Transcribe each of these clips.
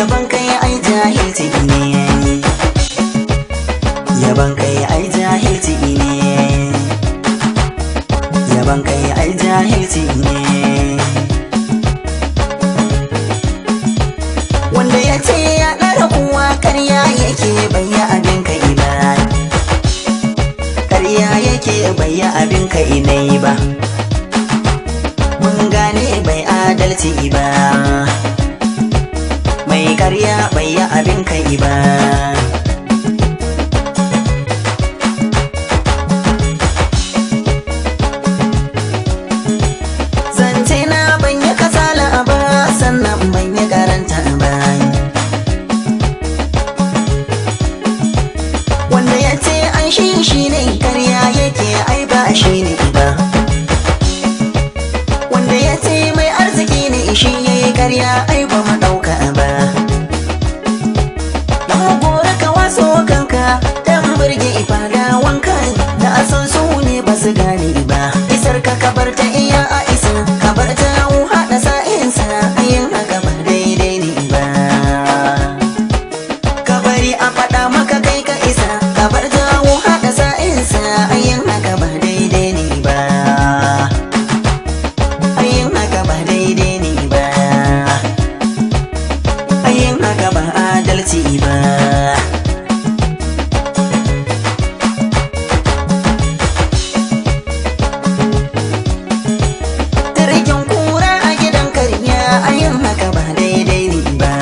yaban kai ai jahilci ne, yaban kai ai jahilci ne, yaban kai ai jahilci ne. Wanda ya ce ya ɗara kuwa karya yake bayya abin ka ina, karya yake bayya abin ka inai ba, mun gane bai adalci ba, mai karya bayya abin ka ba. Zance na ban yi kasala ba, sannan ban yi karanta ba. Wanda ya ce an shi ne karya yake ai ba shi ne ba, wanda ya ce mai arziki ne shi ya yi karya ai ba mu ɗauka ba. Na gora ka waso kanka dan burge ifadawanka, da asan su ne ba su gane ba. Isar ka kabar ta iya a isa, kabar ta haɗa sa'insa, yin haka ba daidai ne ba. Kabari a faɗa maka kai ka isa, kabar ta haɗa sa'insa, yin haka ba daidai ne ba, yin haka ba daidai ne ba, yin haka ba adalci ba. Tirkin kura a gidan karya, yin haka ba daidai ne ba.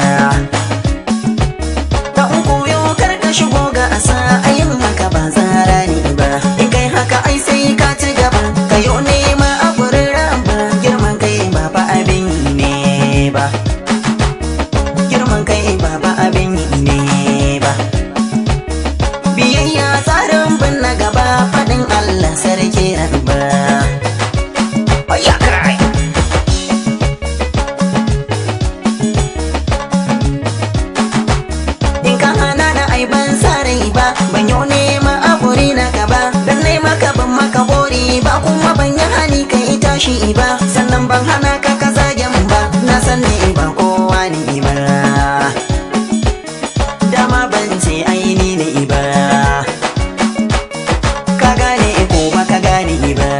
Dan koyo kar ka shigo ga asa, yin haka ba zara ne ba. In kai haka ai sai ka ci gaba, kayo nema a gurin ramba. Girman kai ba fa abin yi ne ba, girman kai ba fa abin yi ne ba. Biyayya tsarin bin na gaba, faɗin Allah sarki ba. In ka hana na ai ban sarai ba, ban yau nema a guri na ka ba, dan nema ka ban maka bori ba, kuma ban yi hani ka yi tashi ba, sannan ban hana ka ka zagen ba, na san ne ba kowa ne ba, dama ban ce aini ne ba, ka gane ko ba ka gane ba.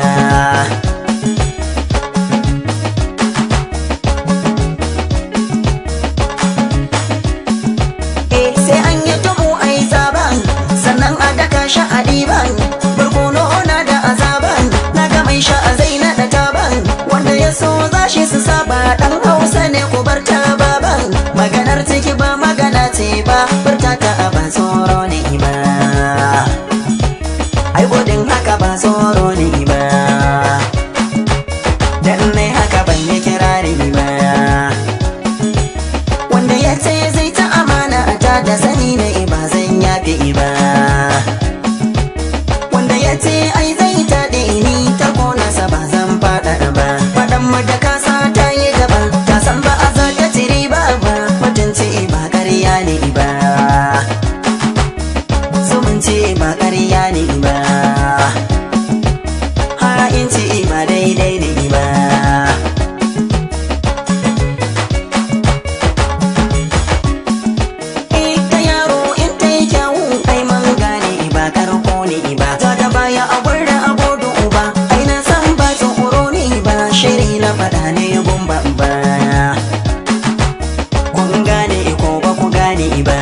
Sai an yi tumu a yi zaban, sannan a daka sha a ɗiban, barkono na da azaban, na ga mai sha a zai naɗa taban, wanda ya so za shi su saba, ɗan Hausa ne ku bar ta baban, maganar ciki ba magana ce ba, furta ta ba tsoro ne ba, ai gudun haka ba tsoro ne ba, dan nai haka ban yi kirari ba. Wanda ya ce zai ta amana ta da sani ne ba zan yafe ba, wanda ya ce ai zai taɗe ni ta konasa ba zan faɗa ba. Faɗan mu da kasa ta yi gaba, ta san ba a za ta cire ba ba, mutunci ba ƙarya ne ba, zumunci ba ƙarya ne ba, ha'inci ba daidai ne ba. Ita yaro in ta yi kyawu ai man gane ba karko ne ba, ta da baya a gwada a godo ba, ai na san ba tsoro ne ba, shiri na faɗa ne gumba ba. Kun gane ko ba ku gane ba,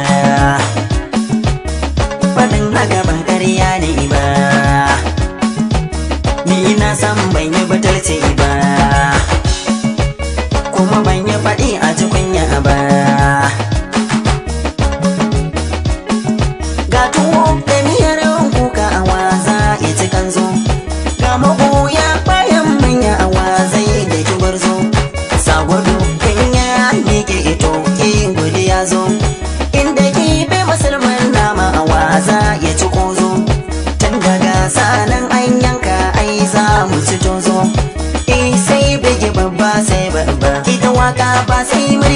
faɗin haka ba ƙarya ne ba, ni na san ban yi butulci ba, kuma ban yi faɗi a tukunya ba. Ga tuwo da miyar kuka a waza ya ci kanzo, ga magoya bayan manya a wazai da kibarzo, sagwado kan ya miƙe ito yin gudu ya zo, inda kife musulman nama a waza ya ci kozo, tun daga sanan an yanka ai za mu ci tozo. Sai bege babba sai babba, ita waka ba sai murya